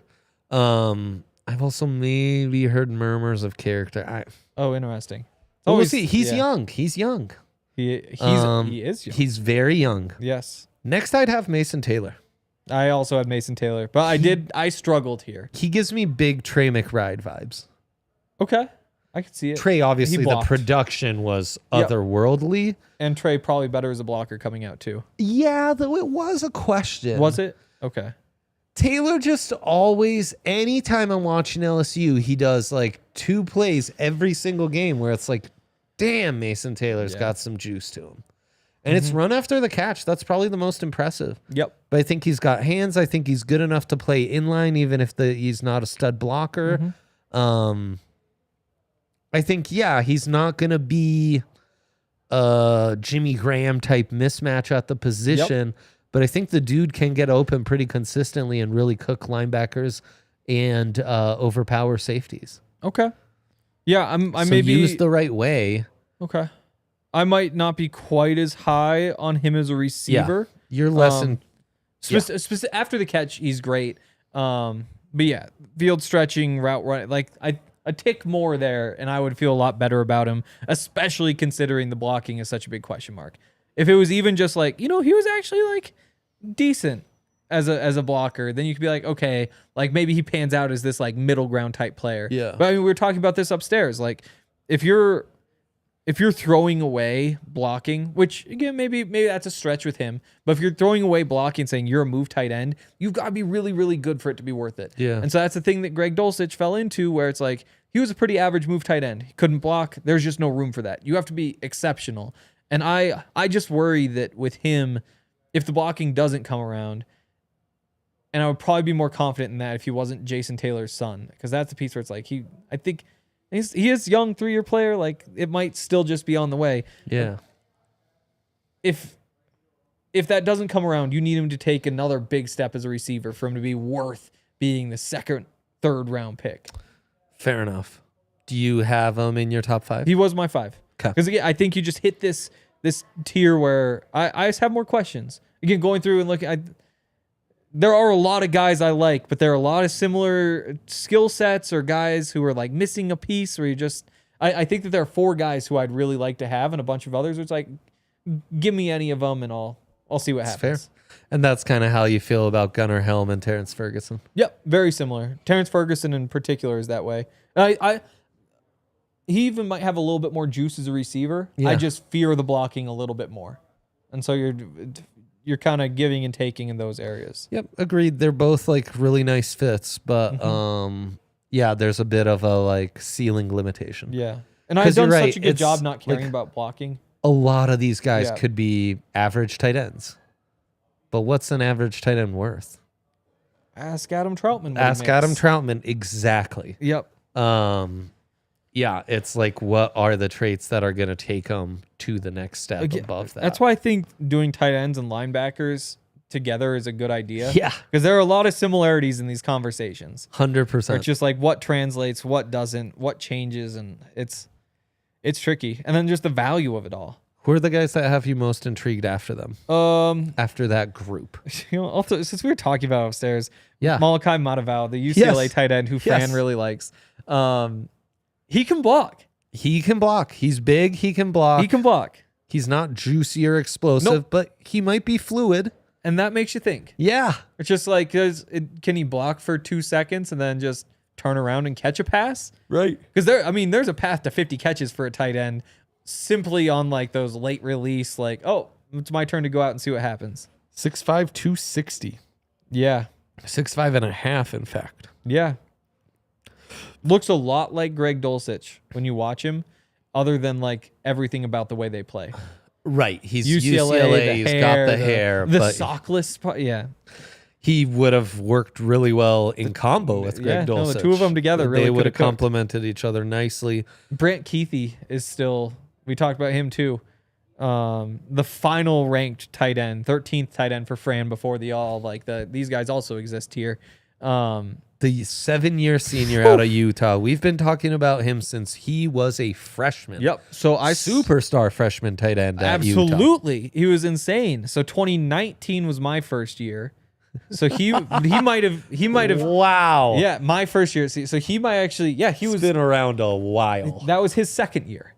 I've also maybe heard murmurs of character. Oh, interesting. We'll see. He's young. He's young. He is young. He's very young. Yes. Next, I'd have Mason Taylor. I also had Mason Taylor, but I struggled here. He gives me big Trey McBride vibes. Okay. I could see it. Trey, obviously, the production was otherworldly. And Trey probably better as a blocker coming out, too. Yeah, though it was a question. Was it? Okay. Taylor just always, anytime I'm watching LSU, he does like 2 plays every single game where it's like, damn, Mason Taylor's got some juice to him. And it's run after the catch. That's probably the most impressive. Yep. But I think he's got hands. I think he's good enough to play inline, even if he's not a stud blocker. I think, he's not going to be a Jimmy Graham type mismatch at the position. Yep. But I think the dude can get open pretty consistently and really cook linebackers and overpower safeties. Okay. Yeah, I so maybe used the right way. Okay. I might not be quite as high on him as a receiver. Yeah, you're less after the catch, he's great. But yeah, field stretching, route run, like a tick more there, and I would feel a lot better about him, especially considering the blocking is such a big question mark. If it was even just like, he was actually like decent as a blocker, then you could be like, okay, like maybe he pans out as this like middle ground type player. Yeah. But I mean, we were talking about this upstairs. Like if you're throwing away blocking, which again, maybe that's a stretch with him, but if you're throwing away blocking saying you're a move tight end, you've got to be really, really good for it to be worth it. Yeah. And so that's the thing that Greg Dulcich fell into, where it's like, he was a pretty average move tight end. He couldn't block. There's just no room for that. You have to be exceptional. And I just worry that with him, if the blocking doesn't come around, and I would probably be more confident in that if he wasn't Jason Taylor's son, because that's the piece where it's like I think he is young 3-year player. Like it might still just be on the way. Yeah. If that doesn't come around, you need him to take another big step as a receiver for him to be worth being the 2nd, 3rd round pick. Fair enough. Do you have him in your top 5? He was my 5. Okay. Because again, I think you just hit this tier where I just have more questions. Again, going through and looking, there are a lot of guys I like, but there are a lot of similar skill sets or guys who are like missing a piece where I think that there are 4 guys who I'd really like to have and a bunch of others. It's like, give me any of them and I'll see what happens. Fair. And that's kind of how you feel about Gunnar Helm and Terrence Ferguson. Yep, very similar. Terrence Ferguson in particular is that way. He even might have a little bit more juice as a receiver. Yeah. I just fear the blocking a little bit more. And so you're kind of giving and taking in those areas. Yep, agreed. They're both like really nice fits, but there's a bit of a like ceiling limitation. Yeah. And I've done such a good job not caring about blocking. A lot of these guys could be average tight ends. But what's an average tight end worth? Ask Adam Troutman. Adam Troutman, exactly. Yep. It's like, what are the traits that are going to take them to the next step above that? That's why I think doing tight ends and linebackers together is a good idea. Yeah. Because there are a lot of similarities in these conversations. 100%. It's just like what translates, what doesn't, what changes, and it's tricky. And then just the value of it all. Who are the guys that have you most intrigued after them? After that group. Also, since we were talking about upstairs, yeah. Malachi Matavao, the UCLA tight end who Fran really likes. He can block. He can block. He's big. He can block. He can block. He's not juicy or explosive, but he might be fluid. And that makes you think. Yeah. It's just like, can he block for 2 seconds and then just turn around and catch a pass? Right. Because there's a path to 50 catches for a tight end simply on like those late release, like, oh, it's my turn to go out and see what happens. 6'5", 260. Yeah. 6'5.5", in fact. Yeah. Looks a lot like Greg Dulcich when you watch him, other than like everything about the way they play. Right. He's UCLA. He's got the hair. The sockless part. Yeah. He would have worked really well in combo with Greg Dulcich. The two of them together really they would have complemented each other nicely. Brant Keithy is still, we talked about him too. The final ranked tight end, 13th tight end for Fran before these guys also exist here. the 7-year senior out of Utah. We've been talking about him since he was a freshman. Yep. So superstar freshman tight end at Utah. Absolutely. He was insane. So 2019 was my first year. So he might have Wow. Yeah, my first year. So he might actually he was been around a while. That was his second year.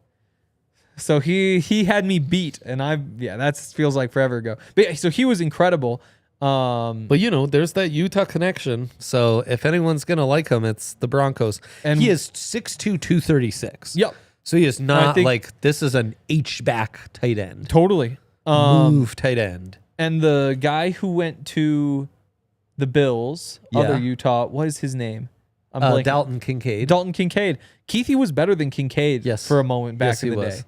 So he had me beat, and that feels like forever ago. But yeah, so he was incredible. But there's that Utah connection. So if anyone's gonna like him, it's the Broncos. And he is 6'2", 236. Yep. So he is not this is an H-back tight end. Totally. Move tight end. And the guy who went to the Bills, other Utah, what is his name? Dalton Kincaid. Dalton Kincaid. Keithy was better than Kincaid for a moment back in the day.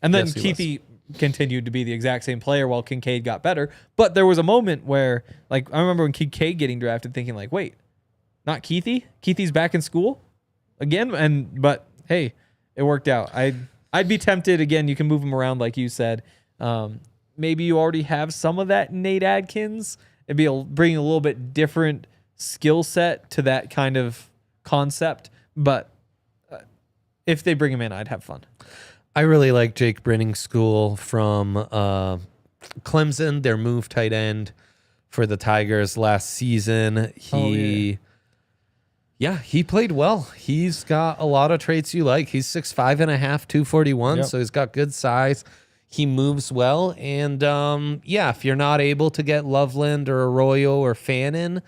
And then Keithy continued to be the exact same player while Kincaid got better. But there was a moment where, I remember when Kincaid getting drafted thinking, wait, not Keithy? Keithy's back in school again? But hey, it worked out. I'd be tempted, again, you can move him around like you said. Maybe you already have some of that in Nate Adkins. It'd be bringing a little bit different skill set to that kind of concept. But if they bring him in, I'd have fun. I really like Jake Brenningschool from Clemson, their move tight end for the Tigers last season. He played well. He's got a lot of traits you like. He's 6'5.5", 241, so he's got good size. He moves well. And, if you're not able to get Loveland or Arroyo or Fannin,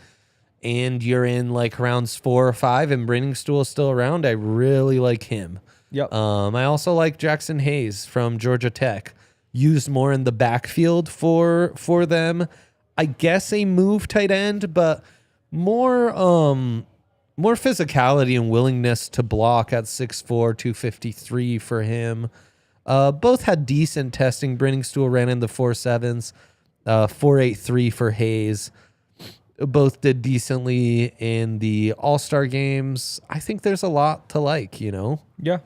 and you're in rounds 4 or 5 and Brenningschool is still around, I really like him. Yep. I also like Jackson Hayes from Georgia Tech, used more in the backfield for them. I guess a move tight end, but more physicality and willingness to block at 6'4", 253 for him. Both had decent testing. Brenningschool ran in the 4.7s, 4.83 for Hayes. Both did decently in the All-Star games. I think there's a lot to like, Yeah.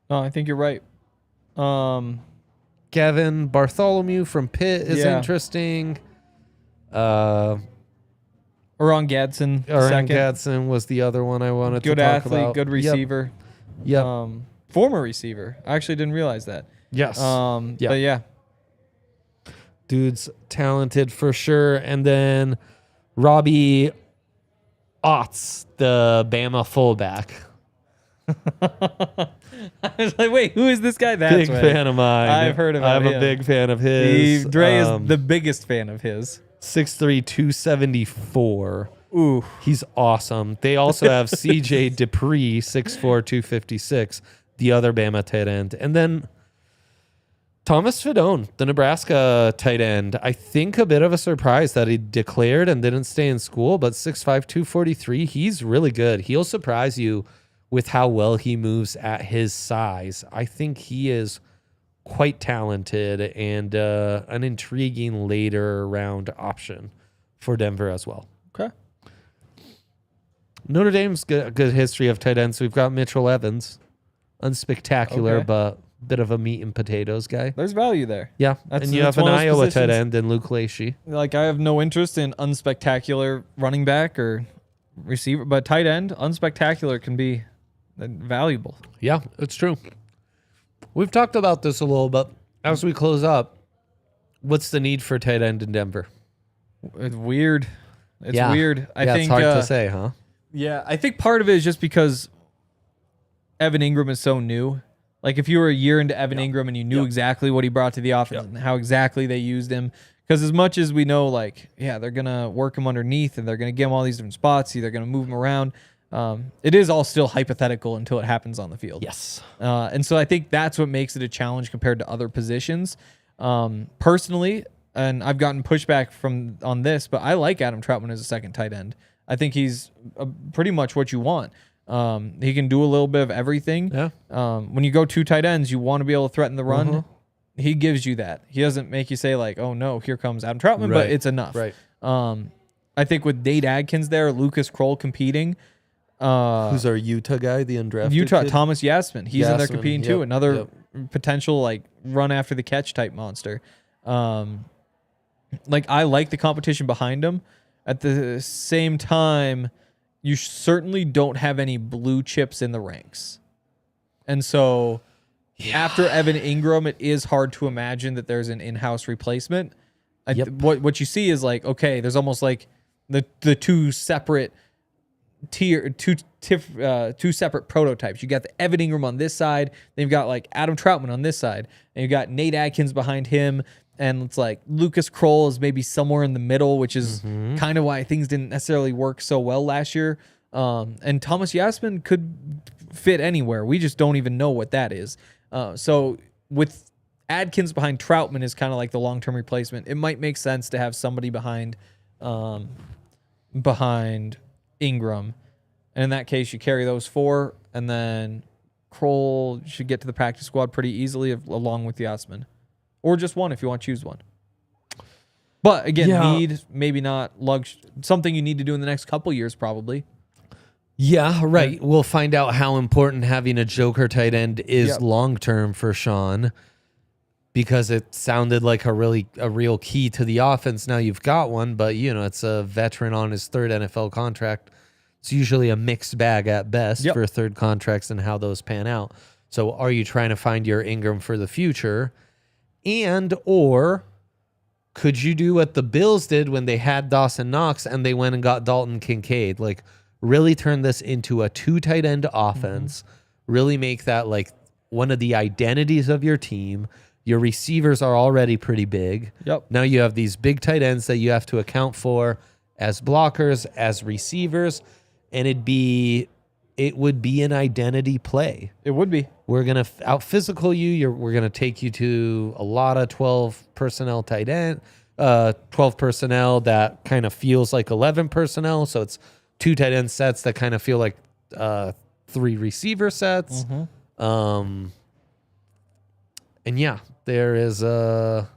No, I think you're right. Gavin Bartholomew from Pitt is interesting. Oron Gadsden. Gadsden was the other one I wanted to talk about. Good athlete, good receiver. Yep. Former receiver. I actually didn't realize that. Yes. But yeah. Dude's talented for sure. And then Robbie Otts, the Bama fullback. I was like, wait, who is this guy? That's big fan of mine. I've heard about him. I'm a big fan of his. Dre is the biggest fan of his. 6'3", 274. Ooh. He's awesome. They also have CJ Dupree, 6'4", 256, the other Bama tight end. And then Thomas Fidone, the Nebraska tight end. I think a bit of a surprise that he declared and didn't stay in school, but 6'5", 243, he's really good. He'll surprise you with how well he moves at his size. I think he is quite talented and an intriguing later round option for Denver as well. Okay. Notre Dame's got a good history of tight ends. We've got Mitchell Evans, unspectacular, but bit of a meat and potatoes guy. There's value there. Yeah, and you have an Iowa tight end in Luke Lacey. I have no interest in unspectacular running back or receiver, but tight end, unspectacular can be valuable. Yeah, it's true. We've talked about this a little, but as we close up, what's the need for tight end in Denver? It's weird. It's weird. I think it's hard to say, huh? Yeah, I think part of it is just because Evan Engram is so new. If you were a year into Evan Engram and you knew exactly what he brought to the offense and how exactly they used him, because as much as we know, they're going to work him underneath and they're going to give him all these different spots, they're going to move him around. It is all still hypothetical until it happens on the field. Yes. And so I think that's what makes it a challenge compared to other positions. Personally, and I've gotten pushback on this, but I like Adam Troutman as a second tight end. I think he's pretty much what you want. He can do a little bit of everything. Yeah. When you go two tight ends, you want to be able to threaten the run. Uh-huh. He gives you that. He doesn't make you say oh no, here comes Adam Troutman, but it's enough. Right. I think with Nate Adkins there, Lucas Kroll competing. Who's our Utah guy, the undrafted kid? Thomas Yasmin. He's in there competing too. Another potential run after the catch type monster. I like the competition behind him. At the same time, you certainly don't have any blue chips in the ranks. And so after Evan Engram, it is hard to imagine that there's an in-house replacement. What you see is like, okay, there's almost like the two separate two separate prototypes. You got the Evan Engram on this side, then you've got like Adam Troutman on this side, and you've got Nate Adkins behind him, and it's like Lucas Kroll is maybe somewhere in the middle, which is kind of why things didn't necessarily work so well last year. And Thomas Yasmin could fit anywhere. We just don't even know what that is. So with Adkins behind Troutman is kind of like the long-term replacement. It might make sense to have somebody behind Engram. And in that case, you carry those 4, and then Kroll should get to the practice squad pretty easily along with Yasmin. Or just one if you want to choose one. But again, need, maybe not, something you need to do in the next couple years probably. Yeah, right. We'll find out how important having a joker tight end is long-term for Sean, because it sounded like a real key to the offense. Now you've got one, but it's a veteran on his 3rd NFL contract. It's usually a mixed bag at best for 3rd contracts and how those pan out. So are you trying to find your Engram for the future? Or could you do what the Bills did when they had Dawson Knox and they went and got Dalton Kincaid? Like, really turn this into a 2 tight end offense, really make that like one of the identities of your team. Your receivers are already pretty big. Now you have these big tight ends that you have to account for as blockers, as receivers, and it would be an identity play. It would be. We're going to out-physical you. We're going to take you to a lot of 12 personnel tight end, 12 personnel that kind of feels like 11 personnel. So it's 2 tight end sets that kind of feel like 3 receiver sets. And yeah, there's a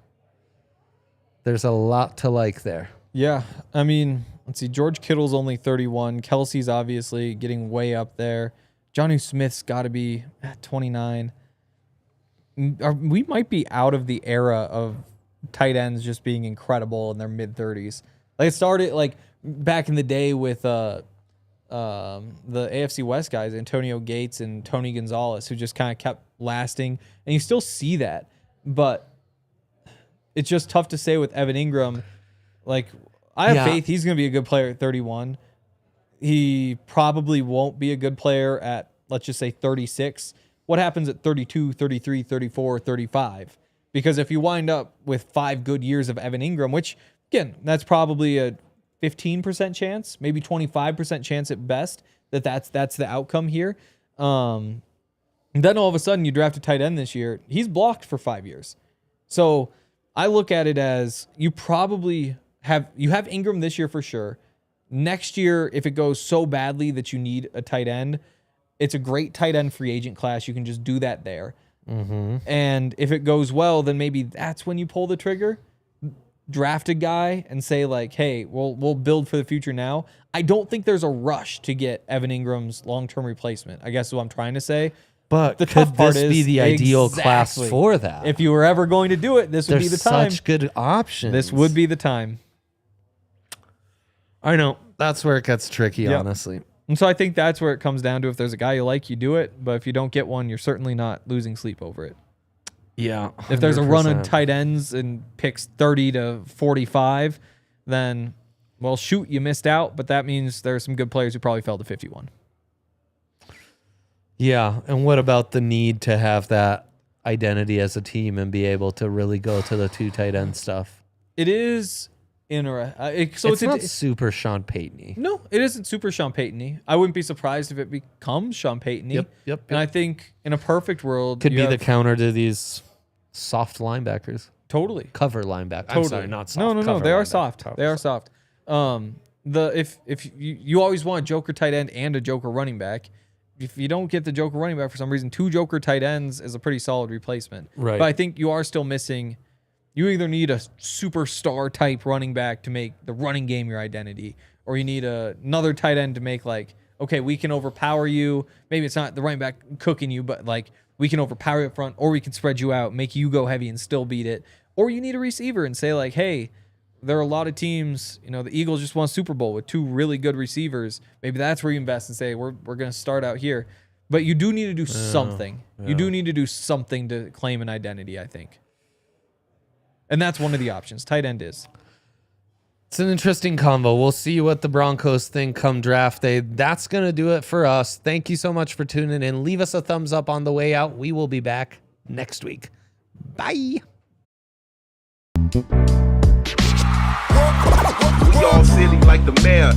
lot to like there. Yeah. I mean, let's see. George Kittle's only 31. Kelsey's obviously getting way up there. Jonnu Smith's got to be at 29. We might be out of the era of tight ends just being incredible in their mid-30s. Like, it started like back in the day with the AFC West guys, Antonio Gates and Tony Gonzalez, who just kind of kept lasting. And you still see that. But it's just tough to say with Evan Engram. Like, I have faith he's going to be a good player at 31. He probably won't be a good player at, let's just say, 36. What happens at 32, 33, 34, 35? Because if you wind up with 5 good years of Evan Engram, which, again, that's probably a 15% chance, maybe 25% chance at best that's the outcome here. And then all of a sudden you draft a tight end this year. He's blocked for 5 years. So I look at it as you probably have Engram this year for sure. Next year, if it goes so badly that you need a tight end, it's a great tight end free agent class. You can just do that there. And if it goes well, then maybe that's when you pull the trigger, draft a guy and say like, hey, we'll build for the future now. I don't think there's a rush to get Evan Ingram's long-term replacement, I guess is what I'm trying to say. But the tough part is be the ideal class for that? If you were ever going to do it, this would be the time. There's such good options. This would be the time. I know. That's where it gets tricky, honestly. And so I think that's where it comes down to. If there's a guy you like, you do it. But if you don't get one, you're certainly not losing sleep over it. Yeah. 100%. If there's a run of tight ends and picks 30 to 45, then, well, shoot, you missed out. But that means there are some good players who probably fell to 51. Yeah. And what about the need to have that identity as a team and be able to really go to the 2 tight end stuff? It is interesting. It's not super Sean Payton-y. No, it isn't super Sean Payton-y. I wouldn't be surprised if it becomes Sean Payton-y. Yep. And I think in a perfect world, could be the counter to these soft linebackers. Totally. Cover linebacker. Totally. I'm sorry, not soft. No. They are soft. They are soft. If you always want a joker tight end and a joker running back. If you don't get the joker running back for some reason, 2 joker tight ends is a pretty solid replacement. Right. But I think you are still missing. You either need a superstar type running back to make the running game your identity, or you need another tight end to make like, okay, we can overpower you. Maybe it's not the running back cooking you, but like we can overpower you up front, or we can spread you out, make you go heavy and still beat it. Or you need a receiver and say like, hey, there are a lot of teams, the Eagles just won a Super Bowl with 2 really good receivers. Maybe that's where you invest and say, we're going to start out here. But you do need to do something. Yeah. You do need to do something to claim an identity, I think. And that's one of the options. Tight end is. It's an interesting combo. We'll see what the Broncos think come draft day. That's going to do it for us. Thank you so much for tuning in. Leave us a thumbs up on the way out. We will be back next week. Bye. We all silly like the mayor.